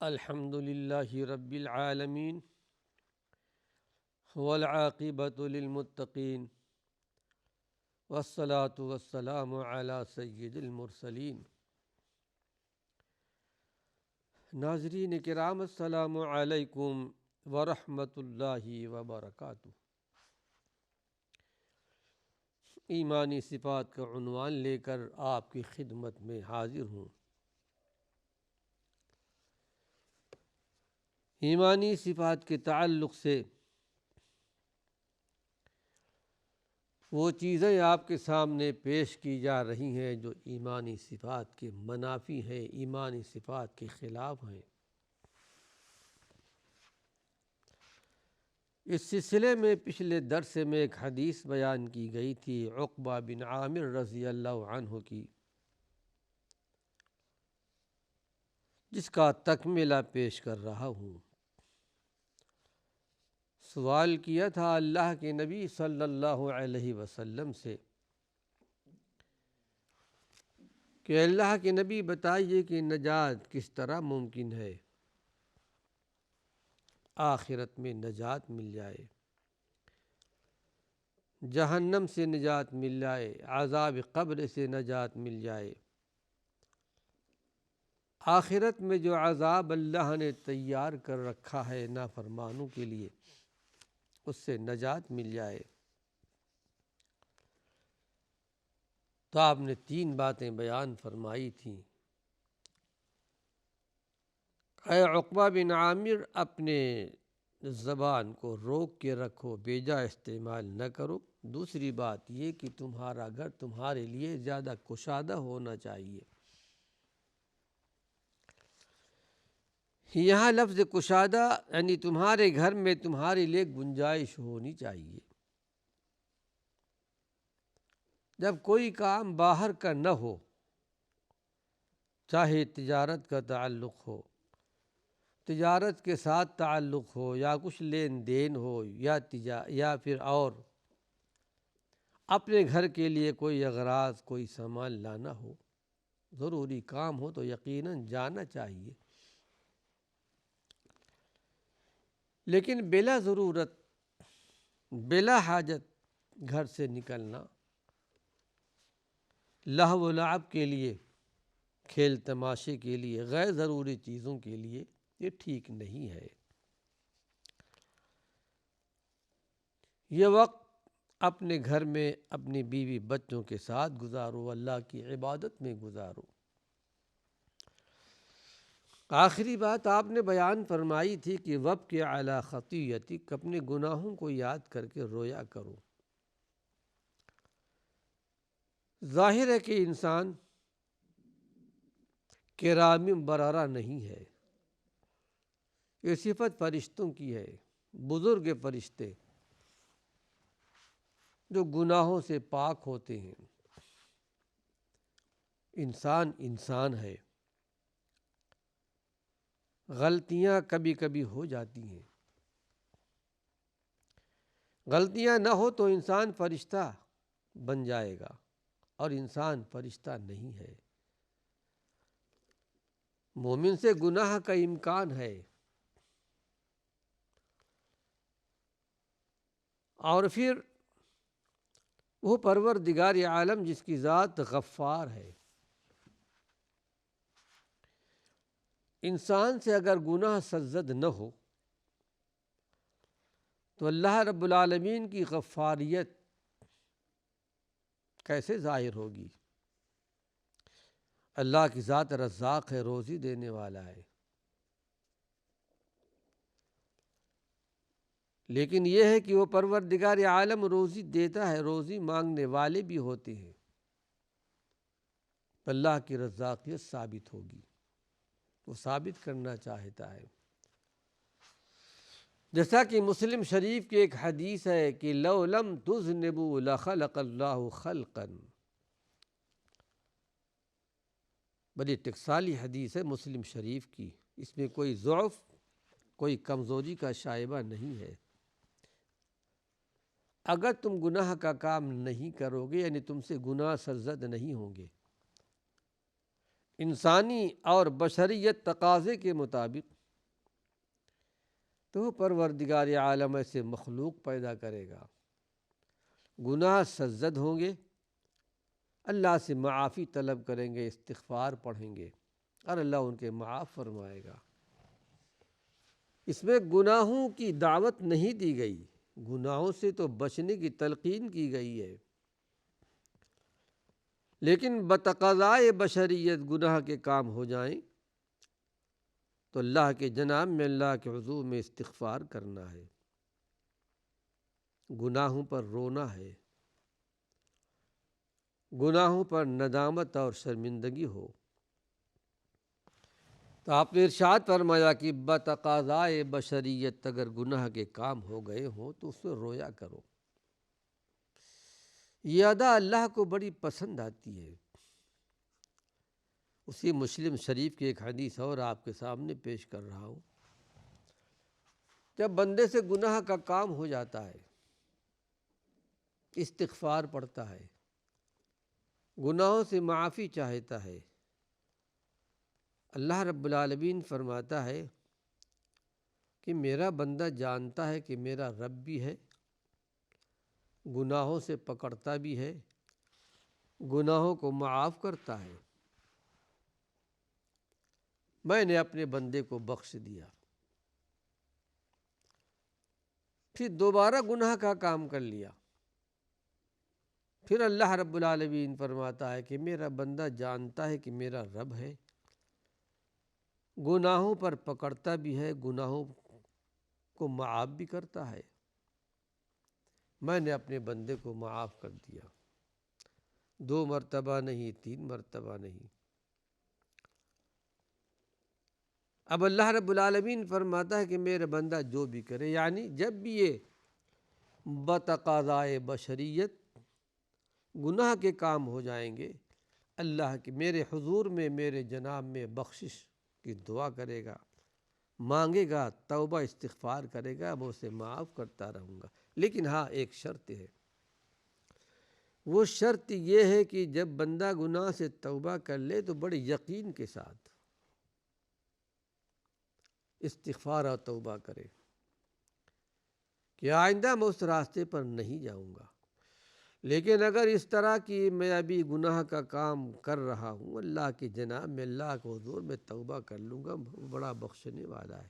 الحمد للہ رب العالمین والعاقبۃ للمتقین والصلاة والسلام علی سید المرسلین۔ ناظرین کرام السلام علیکم ورحمۃ اللہ وبرکاتہ۔ ایمانی صفات کا عنوان لے کر آپ کی خدمت میں حاضر ہوں۔ ایمانی صفات کے تعلق سے وہ چیزیں آپ کے سامنے پیش کی جا رہی ہیں جو ایمانی صفات کے منافی ہیں، ایمانی صفات کے خلاف ہیں۔ اس سلسلے میں پچھلے درس میں ایک حدیث بیان کی گئی تھی عقبہ بن عامر رضی اللہ عنہ کی، جس کا تکملہ پیش کر رہا ہوں۔ سوال کیا تھا اللہ کے نبی صلی اللہ علیہ وسلم سے کہ اللہ کے نبی بتائیے کہ نجات کس طرح ممکن ہے، آخرت میں نجات مل جائے، جہنم سے نجات مل جائے، عذاب قبر سے نجات مل جائے، آخرت میں جو عذاب اللہ نے تیار کر رکھا ہے نافرمانوں کے لیے اس سے نجات مل جائے۔ تو آپ نے 3 باتیں بیان فرمائی تھیں۔ اے عقبہ بن عامر، اپنے زبان کو روک کے رکھو، بیجا استعمال نہ کرو۔ دوسری بات یہ کہ تمہارا گھر تمہارے لیے زیادہ کشادہ ہونا چاہیے۔ یہاں لفظ کشادہ یعنی تمہارے گھر میں تمہارے لیے گنجائش ہونی چاہیے۔ جب کوئی کام باہر کا نہ ہو، چاہے تجارت کا تعلق ہو، تجارت کے ساتھ تعلق ہو، یا کچھ لین دین ہو، یا پھر اور اپنے گھر کے لیے کوئی اغراض، کوئی سامان لانا ہو، ضروری کام ہو تو یقیناً جانا چاہیے۔ لیکن بلا ضرورت، بلا حاجت گھر سے نکلنا لہو و لعب کے لیے، کھیل تماشے کے لیے، غیر ضروری چیزوں کے لیے، یہ ٹھیک نہیں ہے۔ یہ وقت اپنے گھر میں اپنی بیوی بچوں کے ساتھ گزارو، اللہ کی عبادت میں گزارو۔ آخری بات آپ نے بیان فرمائی تھی کہ وَابْكِ عَلَىٰ خَطِیَّتِکَ، اپنے گناہوں کو یاد کر کے رویا کرو۔ ظاہر ہے کہ انسان کرام بررہ نہیں ہے، یہ صفت فرشتوں کی ہے، بزرگ فرشتے جو گناہوں سے پاک ہوتے ہیں۔ انسان انسان ہے، غلطیاں کبھی کبھی ہو جاتی ہیں۔ غلطیاں نہ ہو تو انسان فرشتہ بن جائے گا، اور انسان فرشتہ نہیں ہے۔ مومن سے گناہ کا امکان ہے، اور پھر وہ پروردگار عالم جس کی ذات غفار ہے، انسان سے اگر گناہ سرزد نہ ہو تو اللہ رب العالمین کی غفاریت کیسے ظاہر ہوگی؟ اللہ کی ذات رزاق ہے، روزی دینے والا ہے، لیکن یہ ہے کہ وہ پروردگار عالم روزی دیتا ہے، روزی مانگنے والے بھی ہوتے ہیں، اللہ کی رزاقیت ثابت ہوگی، وہ ثابت کرنا چاہتا ہے۔ جیسا کہ مسلم شریف کی ایک حدیث ہے کہ لَوْ لَمْ تُذْنِبُوا لَخَلَقَ اللَّهُ خَلْقًا، بڑی ٹکسالی حدیث ہے مسلم شریف کی، اس میں کوئی ضعف، کوئی کمزوری کا شائبہ نہیں ہے۔ اگر تم گناہ کا کام نہیں کرو گے، یعنی تم سے گناہ سرزد نہیں ہوں گے، انسانی اور بشریت تقاضے کے مطابق تو پروردگار عالم ایسے مخلوق پیدا کرے گا، گناہ سرزد ہوں گے، اللہ سے معافی طلب کریں گے، استغفار پڑھیں گے اور اللہ ان کے معاف فرمائے گا۔ اس میں گناہوں کی دعوت نہیں دی گئی، گناہوں سے تو بچنے کی تلقین کی گئی ہے، لیکن بتقاضائے بشریت گناہ کے کام ہو جائیں تو اللہ کے جناب میں، اللہ کے حضور میں استغفار کرنا ہے، گناہوں پر رونا ہے، گناہوں پر ندامت اور شرمندگی ہو۔ تو آپ نے ارشاد فرمایا کہ بتقاضائے بشریت اگر گناہ کے کام ہو گئے ہوں تو اس سے رویا کرو۔ یہ ادا اللہ کو بڑی پسند آتی ہے۔ اسی مسلم شریف کی ایک حدیث اور آپ کے سامنے پیش کر رہا ہوں۔ جب بندے سے گناہ کا کام ہو جاتا ہے، استغفار پڑھتا ہے، گناہوں سے معافی چاہتا ہے، اللہ رب العالمین فرماتا ہے کہ میرا بندہ جانتا ہے کہ میرا رب بھی ہے، گناہوں سے پکڑتا بھی ہے، گناہوں کو معاف کرتا ہے، میں نے اپنے بندے کو بخش دیا۔ پھر دوبارہ گناہ کا کام کر لیا، پھر اللہ رب العالمین فرماتا ہے کہ میرا بندہ جانتا ہے کہ میرا رب ہے، گناہوں پر پکڑتا بھی ہے، گناہوں کو معاف بھی کرتا ہے، میں نے اپنے بندے کو معاف کر دیا، 2 مرتبہ نہیں، 3 مرتبہ نہیں۔ اب اللہ رب العالمین فرماتا ہے کہ میرا بندہ جو بھی کرے، یعنی جب بھی یہ بتقاضائے بشریت گناہ کے کام ہو جائیں گے، اللہ کے میرے حضور میں، میرے جناب میں بخشش کی دعا کرے گا، مانگے گا، توبہ استغفار کرے گا، میں اسے معاف کرتا رہوں گا۔ لیکن ہاں، ایک شرط ہے، وہ شرط یہ ہے کہ جب بندہ گناہ سے توبہ کر لے تو بڑے یقین کے ساتھ استغفار اور توبہ کرے کہ آئندہ میں اس راستے پر نہیں جاؤں گا۔ لیکن اگر اس طرح کی میں ابھی گناہ کا کام کر رہا ہوں، اللہ کی جناب میں، اللہ کے حضور میں توبہ کر لوں گا، وہ بڑا بخشنے والا ہے۔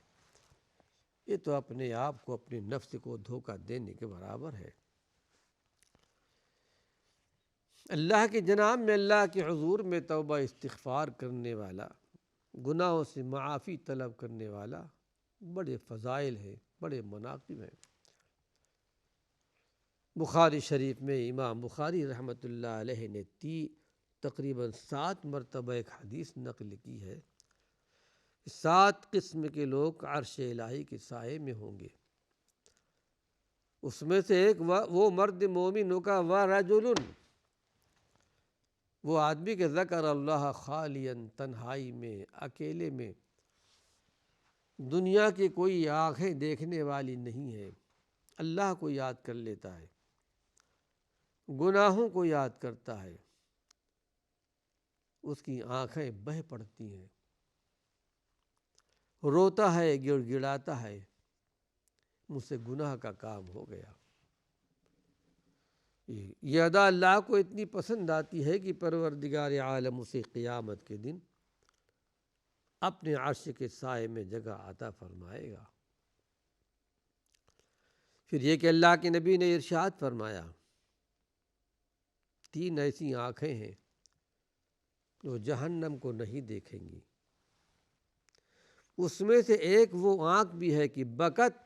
یہ تو اپنے آپ کو، اپنے نفس کو دھوکہ دینے کے برابر ہے۔ اللہ کے جناب میں، اللہ کے حضور میں توبہ استغفار کرنے والا، گناہوں سے معافی طلب کرنے والا بڑے فضائل ہیں، بڑے مناقب ہیں۔ بخاری شریف میں امام بخاری رحمۃ اللہ علیہ نے تقریباً 7 مرتبہ ایک حدیث نقل کی ہے، 7 قسم کے لوگ عرش الہی کے سائے میں ہوں گے۔ اس میں سے ایک وہ مرد مومن ہوگا، وَرَجُلٌ، وہ آدمی کہ ذکر اللہ خالیاً، تنہائی میں، اکیلے میں، دنیا کی کوئی آنکھیں دیکھنے والی نہیں ہے، اللہ کو یاد کر لیتا ہے، گناہوں کو یاد کرتا ہے، اس کی آنکھیں بہہ پڑتی ہیں، روتا ہے، گڑ گڑاتا ہے، مجھ سے گناہ کا کام ہو گیا۔ یہ ادا اللہ کو اتنی پسند آتی ہے کہ پروردگار عالم اسے قیامت کے دن اپنے عرش کے سائے میں جگہ عطا فرمائے گا۔ پھر یہ کہ اللہ کے نبی نے ارشاد فرمایا، 3 ایسی آنکھیں ہیں جو جہنم کو نہیں دیکھیں گی۔ اس میں سے ایک وہ آنکھ بھی ہے کہ بکت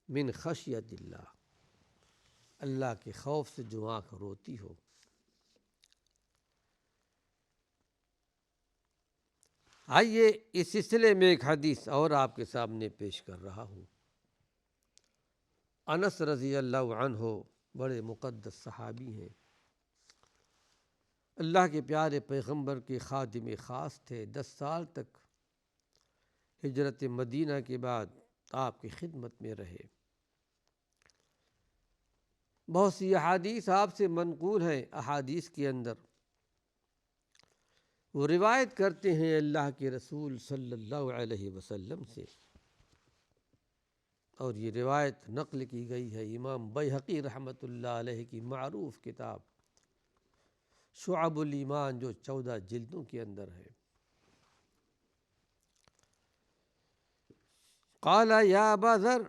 من خشیت اللہ، اللہ کے خوف سے جو آنکھ روتی ہو۔ آئیے اس سلسلے میں ایک حدیث اور آپ کے سامنے پیش کر رہا ہوں۔ انس رضی اللہ عنہ بڑے مقدس صحابی ہیں، اللہ کے پیارے پیغمبر کے خادم خاص تھے، 10 سال تک ہجرت مدینہ کے بعد آپ کی خدمت میں رہے۔ بہت سی احادیث آپ سے منقول ہیں، احادیث کے اندر وہ روایت کرتے ہیں اللہ کے رسول صلی اللہ علیہ وسلم سے اور یہ روایت نقل کی گئی ہے امام بیہقی رحمۃ اللہ علیہ کی معروف کتاب شعب الایمان جو 14 جلدوں کے اندر ہے۔ قال یا ابا ذر،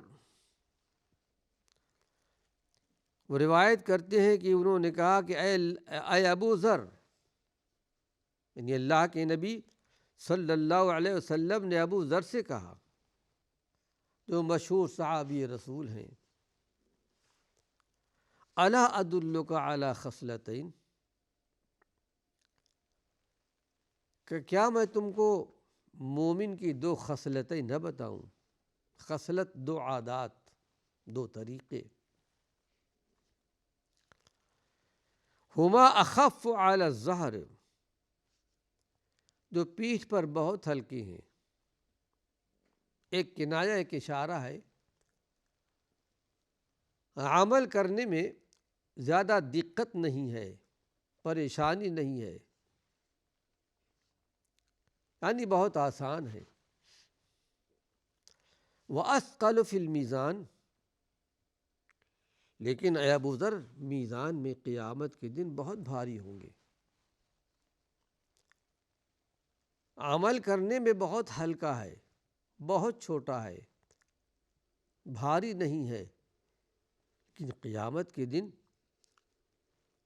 وہ روایت کرتے ہیں کہ انہوں نے کہا کہ اے ابو ذر، یعنی اللہ کے نبی صلی اللہ علیہ وسلم نے ابو ذر سے کہا جو مشہور صحابی رسول ہیں، الا ادلک علی خصلتین، کہ کیا میں تم کو مومن کی 2 خصلتیں نہ بتاؤں؟ خصلت 2 عادات، 2 طریقے، ہما اخف علی الظہر، جو پیٹھ پر بہت ہلکی ہیں۔ ایک کنایہ، ایک اشارہ ہے، عمل کرنے میں زیادہ دقت نہیں ہے، پریشانی نہیں ہے، یعنی بہت آسان ہے۔ وَأَثْقَلُ فِي الْمِيزَانِ، لیکن اے ابو ذر، میزان میں قیامت کے دن بہت بھاری ہوں گے۔ عمل کرنے میں بہت ہلکا ہے، بہت چھوٹا ہے، بھاری نہیں ہے، لیکن قیامت کے دن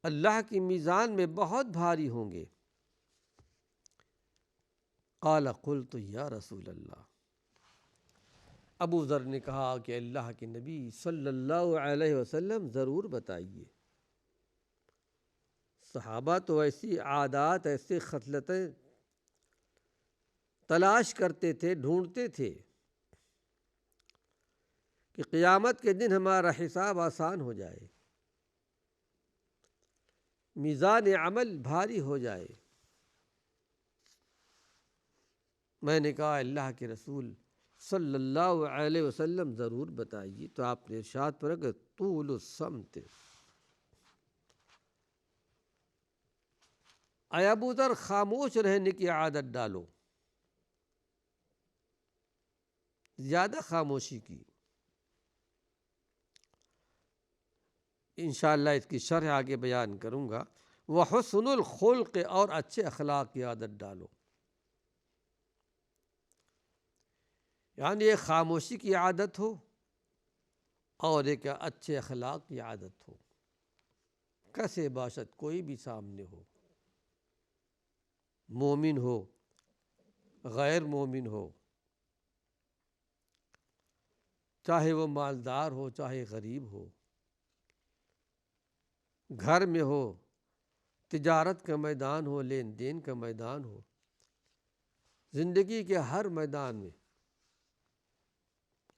اللہ کی میزان میں بہت بھاری ہوں گے۔ قال قلت یا رسول اللہ، ابو ذر نے کہا کہ اللہ کے نبی صلی اللہ علیہ وسلم ضرور بتائیے۔ صحابہ تو ایسی عادات، ایسے خصلتیں تلاش کرتے تھے، ڈھونڈتے تھے کہ قیامت کے دن ہمارا حساب آسان ہو جائے، میزان عمل بھاری ہو جائے۔ میں نے کہا اللہ کے رسول صلی اللہ علیہ وسلم ضرور بتائیے، تو آپ نے ارشاد فرمایا کہ طول الصمت، اے ابو ذر خاموش رہنے کی عادت ڈالو، زیادہ خاموشی کی۔ انشاءاللہ اس کی شرح آگے بیان کروں گا۔ وحسن الخلق، اور اچھے اخلاق کی عادت ڈالو، یعنی ایک خاموشی کی عادت ہو اور ایک اچھے اخلاق کی عادت ہو، کیسے باشد، کوئی بھی سامنے ہو، مومن ہو، غیر مومن ہو، چاہے وہ مالدار ہو، چاہے غریب ہو، گھر میں ہو، تجارت کا میدان ہو، لین دین کا میدان ہو، زندگی کے ہر میدان میں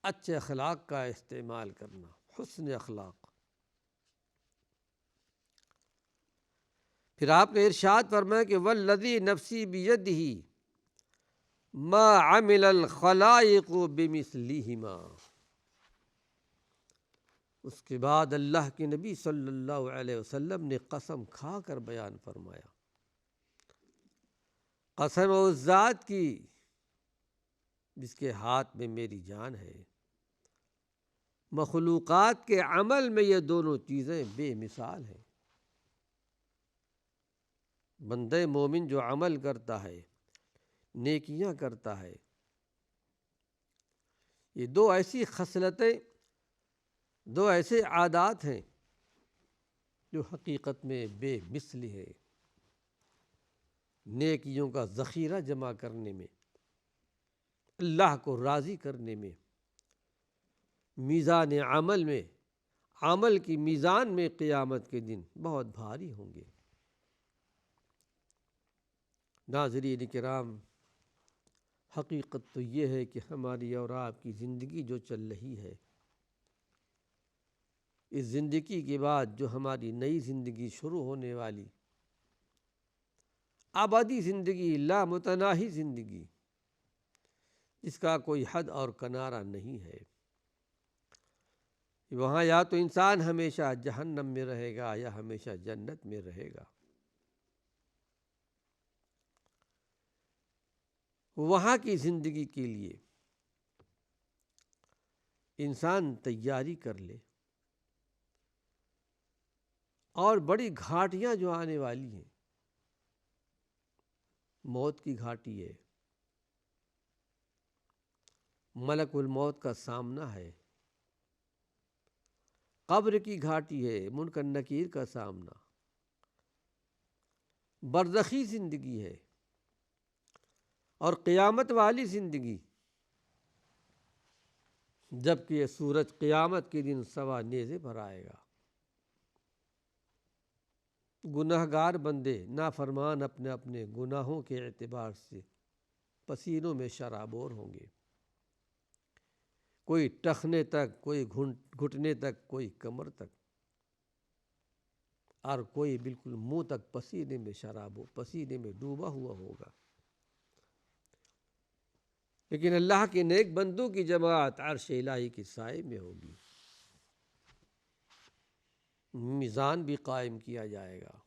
اچھے اخلاق کا استعمال کرنا، حسن اخلاق۔ پھر آپ نے ارشاد فرمایا کہ والذی نفسی بیدہ ما عمل الخلائق بمثلہما، اس کے بعد اللہ کے نبی صلی اللہ علیہ وسلم نے قسم کھا کر بیان فرمایا، قسم اس ذات کی جس کے ہاتھ میں میری جان ہے، مخلوقات کے عمل میں یہ دونوں چیزیں بے مثال ہیں۔ بندہ مومن جو عمل کرتا ہے، نیکیاں کرتا ہے، یہ 2 ایسی خصلتیں، 2 ایسے عادات ہیں جو حقیقت میں بے مثل ہے، نیکیوں کا ذخیرہ جمع کرنے میں، اللہ کو راضی کرنے میں، میزان عمل میں، عمل کی میزان میں قیامت کے دن بہت بھاری ہوں گے۔ ناظرین کرام، حقیقت تو یہ ہے کہ ہماری اور آپ کی زندگی جو چل رہی ہے، اس زندگی کے بعد جو ہماری نئی زندگی شروع ہونے والی، ابدی زندگی، لامتناہی زندگی، جس کا کوئی حد اور کنارہ نہیں ہے، وہاں یا تو انسان ہمیشہ جہنم میں رہے گا یا ہمیشہ جنت میں رہے گا۔ وہاں کی زندگی کے لیے انسان تیاری کر لے، اور بڑی گھاٹیاں جو آنے والی ہیں، موت کی گھاٹی ہے، ملک الموت کا سامنا ہے، قبر کی گھاٹی ہے، منکر نکیر کا سامنا، برزخی زندگی ہے، اور قیامت والی زندگی، جب کہ یہ سورج قیامت کے دن سوا نیزے پر آئے گا۔ گناہگار بندے نافرمان اپنے اپنے گناہوں کے اعتبار سے پسینوں میں شرابور ہوں گے، کوئی ٹخنے تک، کوئی گھٹنے تک، کوئی کمر تک، اور کوئی بالکل منہ تک پسینے میں پسینے میں ڈوبا ہوا ہوگا۔ لیکن اللہ کے نیک بندوں کی جماعت عرش الہی کی سائے میں ہوگی، میزان بھی قائم کیا جائے گا،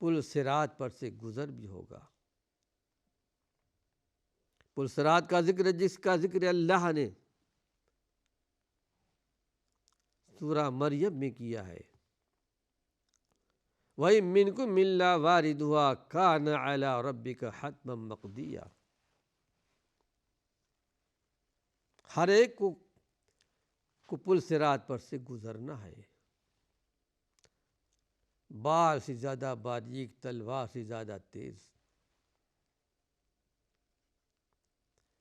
پل صراط پر سے گزر بھی ہوگا۔ پل صراط کا ذکر، جس کا ذکر اللہ نے سورہ مریم میں کیا ہے، وَإِن مِّنكُمْ إِلَّا وَارِدُهَا كَانَ عَلَىٰ رَبِّكَ حَتْمًا مَّقْضِيًّا۔ ہر ایک کو پل صراط پر سے گزرنا ہے، بال سے زیادہ باریک، تلوار سے زیادہ تیز۔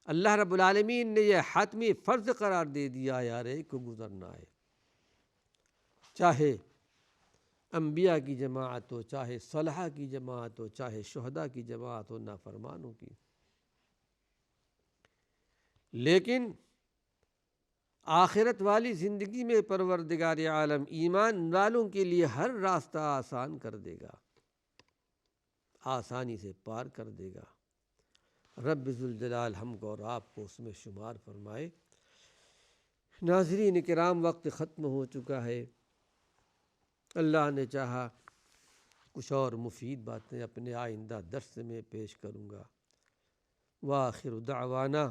اللہ رب العالمین نے یہ حتمی فرض قرار دے دیا ہے، ہر ایک کو گزرنا ہے، چاہے انبیاء کی جماعت ہو، چاہے صالحہ کی جماعت ہو، چاہے شہداء کی جماعت ہو، نافرمانوں کی۔ لیکن آخرت والی زندگی میں پروردگار عالم ایمان والوں کے لیے ہر راستہ آسان کر دے گا، آسانی سے پار کر دے گا۔ رب ذوالجلال ہم کو اور آپ کو اس میں شمار فرمائے۔ ناظرین کرام، وقت ختم ہو چکا ہے، اللہ نے چاہا کچھ اور مفید باتیں اپنے آئندہ درس میں پیش کروں گا۔ وآخر دعوانا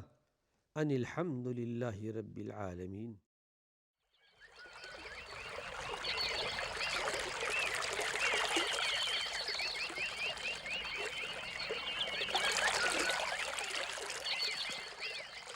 ان الحمد للہ رب العالمین۔